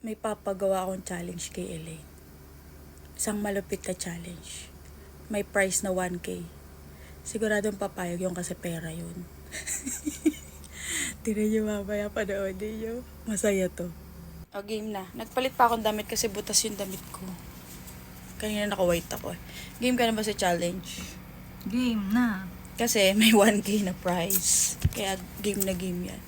May papagawa akong challenge kay Elaine. Isang malupit na challenge. May price na 1K. Siguradong papayag yung kasi pera yun. Tignan nyo mamaya, panoodin nyo. Masaya to. O, game na. Nagpalit pa akong damit kasi butas yung damit ko. Kanina naka-white ako eh. Game ka na ba sa challenge? Game na. Kasi may 1K na prize. Kaya game na game yan.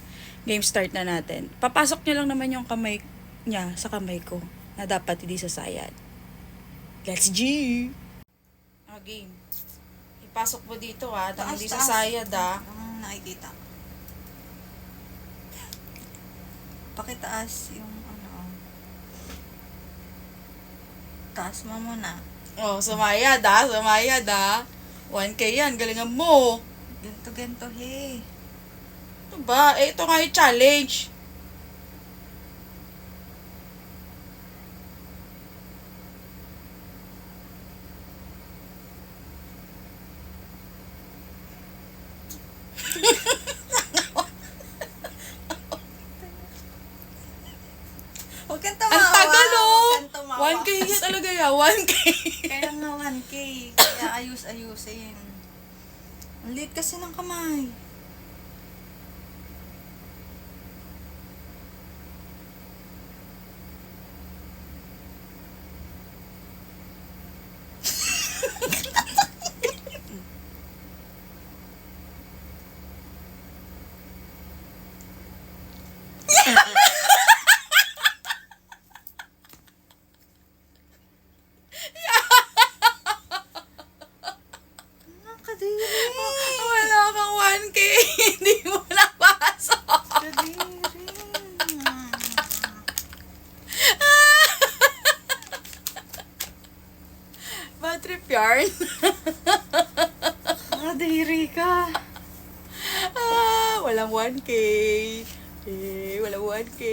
Game start na natin. Papasok nyo lang naman yung kamay niya sa kamay ko na dapat hindi sasayad. Let's G! Game. Ipasok mo dito dahil hindi sasayad Ang nakikita. Pakitaas yung taas mo muna. Oh, sumayad sumayad 1K yan, galingan mo. Ganto he. Ito ba? Ito nga yung challenge. Huwag kang tumawa. Ang tagal Huwag kang tumawa. 1K yan talaga yan, 1K. Kaya nga 1K. Kaya ayusin. Ang liit kasi ng kamay. Kadiri. Wala kang 1K, hindi mo napasok. Kadiri. Bad trip yarn. Kadiri ka. Walang 1K. Walang 1K.